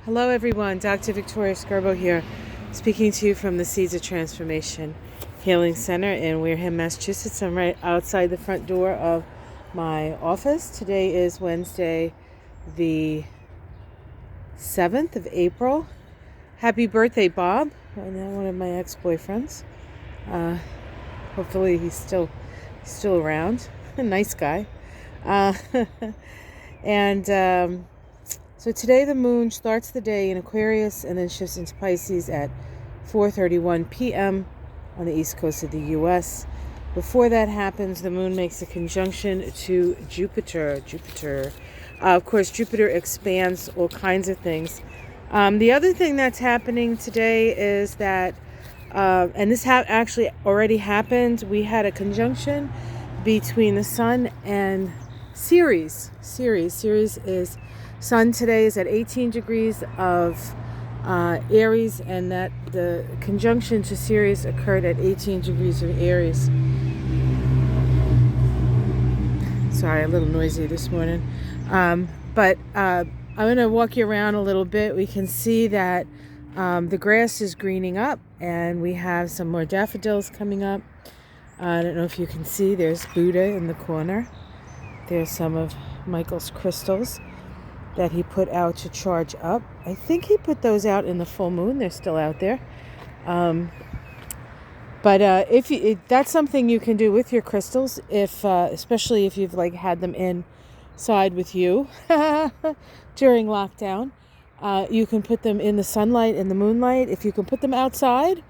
Hello everyone, Dr. Victoria Scarbo here, speaking to you from the Seeds of Transformation Healing Center in Wareham, Massachusetts. I'm right outside the front door of my office. Today is Wednesday, the 7th of April. Happy birthday, Bob, one of my ex-boyfriends. Hopefully he's still around. A nice guy. And so today the moon starts the day in Aquarius and then shifts into Pisces at 4:31 p.m. on the east coast of the U.S. Before that happens, the moon makes a conjunction to Jupiter. Of course, Jupiter expands all kinds of things. The other thing that's happening today is that, and this actually already happened, we had a conjunction between the Sun and Ceres. Ceres is Sun today is at 18 degrees of Aries, and that the conjunction to Ceres occurred at 18 degrees of Aries. Sorry, a little noisy this morning. But I'm going to walk you around a little bit. We can see that the grass is greening up, and we have some more daffodils coming up. I don't know if you can see, there's Buddha in the corner. There's some of Michael's crystals that he put out to charge up. I think he put those out in the full moon. They're still out there. But that's something you can do with your crystals, especially if you've had them inside with you during lockdown. You can put them in the sunlight and the moonlight. If you can put them outside,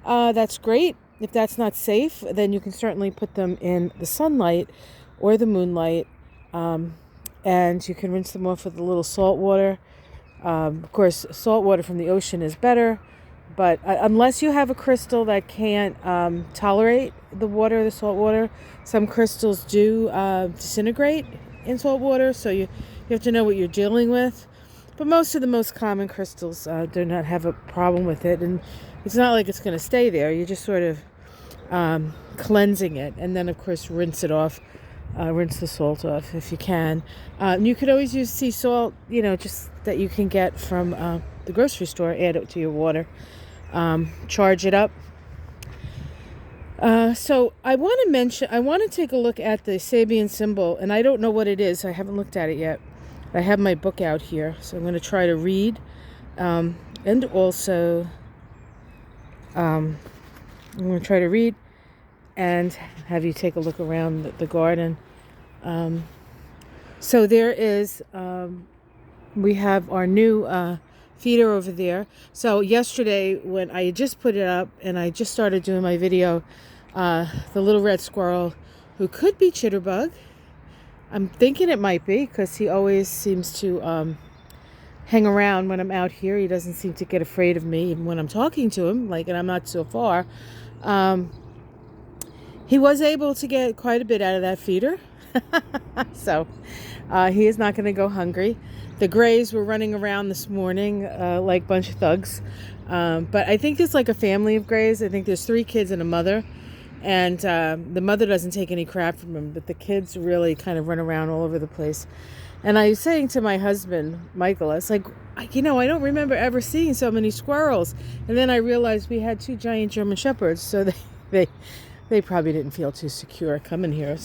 that's great. If that's not safe, then you can certainly put them in the sunlight or the moonlight. And you can rinse them off with a little salt water. Of course, salt water from the ocean is better, but unless you have a crystal that can't tolerate the water, the salt water, some crystals do disintegrate in salt water, so you have to know what you're dealing with. But most of the most common crystals do not have a problem with it, and it's not like it's going to stay there. You're just sort of cleansing it, and then of course rinse it off. Rinse the salt off if you can. You could always use sea salt, just that you can get from the grocery store. Add it to your water. Charge it up. So I want to take a look at the Sabian symbol, and I don't know what it is. I haven't looked at it yet. I have my book out here, so I'm going to try to read. And also, I'm going to try to read and have you take a look around the garden. So there is, we have our new feeder over there. So yesterday when I just put it up and I just started doing my video, the little red squirrel, who could be Chitterbug, I'm thinking it might be, because he always seems to hang around when I'm out here. He doesn't seem to get afraid of me even when I'm talking to him, and I'm not so far. He was able to get quite a bit out of that feeder. So he is not going to go hungry. The Greys were running around this morning like a bunch of thugs. But I think it's like a family of Greys. I think there's 3 kids and a mother. And the mother doesn't take any crap from him, but the kids really kind of run around all over the place. And I was saying to my husband, Michael, I was like, I don't remember ever seeing so many squirrels. And then I realized we had 2 giant German Shepherds, so they probably didn't feel too secure coming here.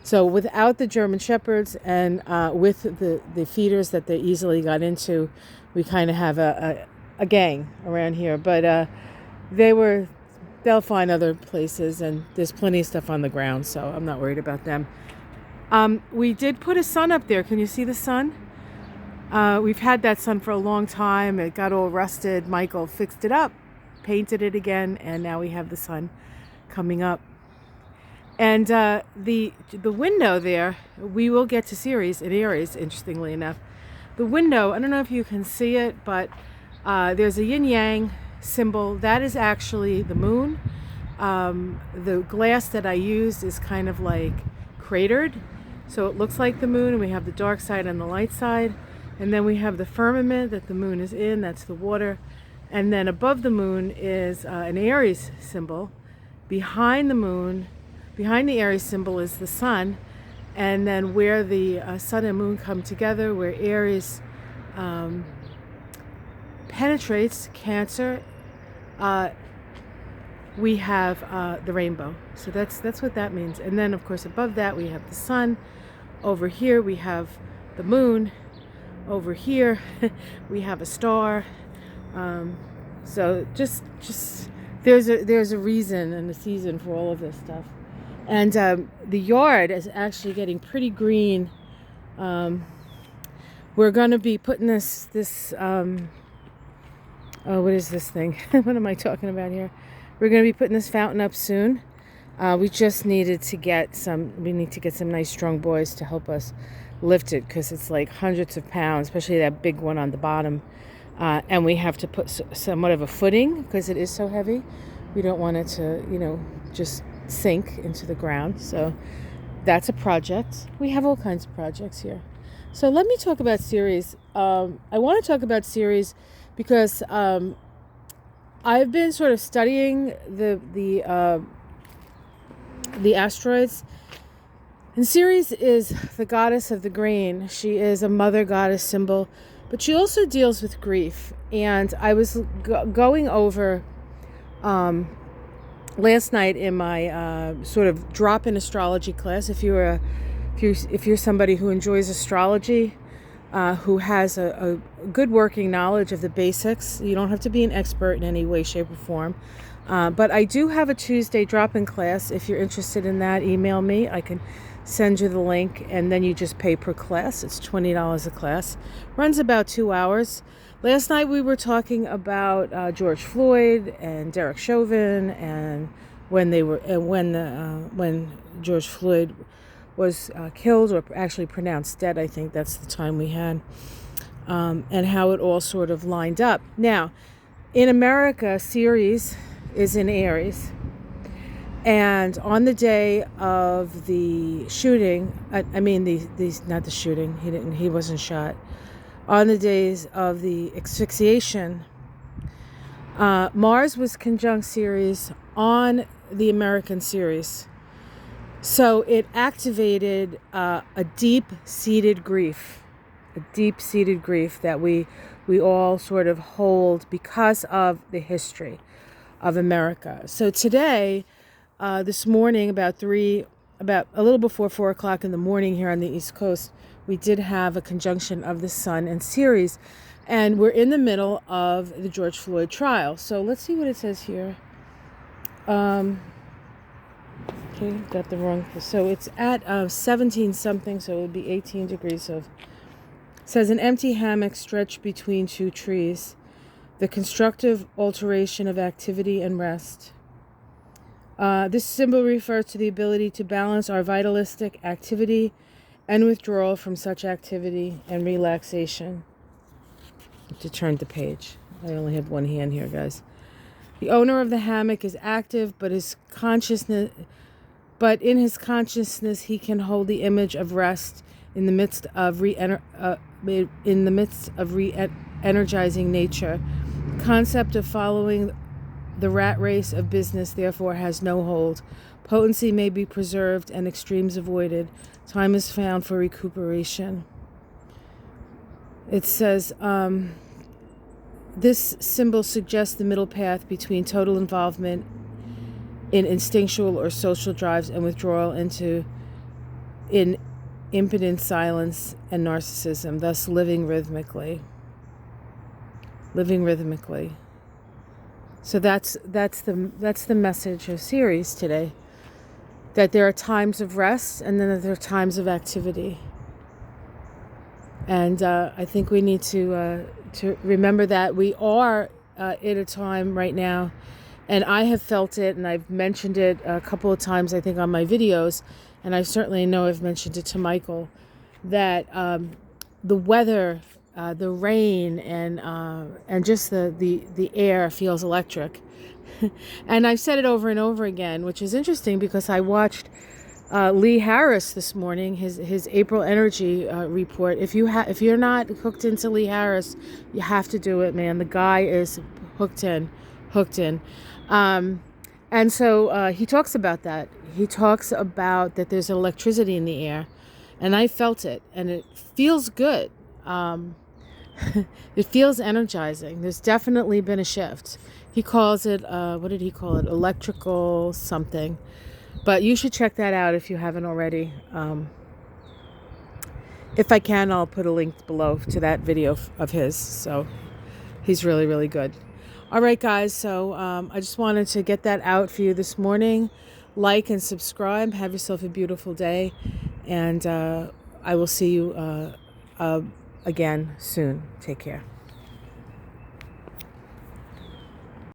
So without the German Shepherds and with the feeders that they easily got into, we kind of have a gang around here. But they'll find other places, and there's plenty of stuff on the ground, so I'm not worried about them. We did put a sun up there. Can you see the sun? We've had that sun for a long time. It got all rusted. Michael fixed it up, painted it again, and now we have the sun coming up. And the window there, we will get to Ceres in Aries, interestingly enough. The window, I don't know if you can see it, but there's a yin-yang symbol. That is actually the moon. The glass that I used is kind of like cratered, so it looks like the moon, and we have the dark side and the light side. And then we have the firmament that the moon is in, that's the water. And then above the moon is an Aries symbol. Behind the moon, behind the Aries symbol, is the sun. And then where the sun and moon come together, where Aries penetrates Cancer, we have the rainbow. So that's what that means. And then, of course, above that we have the sun. Over here we have the moon. Over here we have a star. So just there's a reason and a season for all of this stuff. And the yard is actually getting pretty green. We're going to be putting this what is this thing? What am I talking about here? We're going to be putting this fountain up soon. We just needed to get some nice strong boys to help us lift it, because it's like hundreds of pounds, especially that big one on the bottom. And we have to put somewhat of a footing because it is so heavy. We don't want it to, just sink into the ground. So that's a project. We have all kinds of projects here. So let me talk about Ceres. I want to talk about Ceres because I've been sort of studying the asteroids. And Ceres is the goddess of the grain. She is a mother goddess symbol, but she also deals with grief. And I was going over last night in my sort of drop-in astrology class. If you're somebody who enjoys astrology, who has a good working knowledge of the basics, you don't have to be an expert in any way, shape, or form. But I do have a Tuesday drop-in class. If you're interested in that, email me. I can send you the link, and then you just pay per class. It's $20 a class. Runs about 2 hours. Last night we were talking about George Floyd and Derek Chauvin, and when George Floyd was killed, or actually pronounced dead. I think that's the time we had, and how it all sort of lined up. Now, in America, Ceres is in Aries. And on the day of the shooting, not the shooting, he wasn't shot. On the days of the asphyxiation, Mars was conjunct Ceres on the American Ceres. So it activated a deep-seated grief that we all sort of hold because of the history of America. So today, this morning, about a little before 4 o'clock in the morning here on the East Coast, we did have a conjunction of the Sun and Ceres, and we're in the middle of the George Floyd trial. So let's see what it says here. Okay, got the wrong. So it's at 17 something, so it would be 18 degrees. So it says an empty hammock stretched between two trees, the constructive alteration of activity and rest. This symbol refers to the ability to balance our vitalistic activity and withdrawal from such activity and relaxation. To turn the page. I only have one hand here, guys. The owner of the hammock is active, but in his consciousness he can hold the image of rest in the midst of re-energizing nature. The concept of following the rat race of business, therefore, has no hold. Potency may be preserved and extremes avoided. Time is found for recuperation. It says, this symbol suggests the middle path between total involvement in instinctual or social drives and withdrawal in impotent silence and narcissism, thus living rhythmically. So that's the message of Ceres today. That there are times of rest, and then there are times of activity. And I think we need to remember that we are at a time right now, and I have felt it, and I've mentioned it a couple of times, I think, on my videos, and I certainly know I've mentioned it to Michael, that the weather, the rain, and just the air feels electric. And I've said it over and over again, which is interesting because I watched Lee Harris this morning, his April energy report. If you're not hooked into Lee Harris, you have to do it, man. The guy is hooked in. And so he talks about that. He talks about that there's electricity in the air, and I felt it, and it feels good. It feels energizing. There's definitely been a shift. He calls it, what did he call it? Electrical something. But you should check that out if you haven't already. If I can, I'll put a link below to that video of his. So he's really, really good. All right, guys. So I just wanted to get that out for you this morning. Like and subscribe. Have yourself a beautiful day. And I will see you again soon. Take care.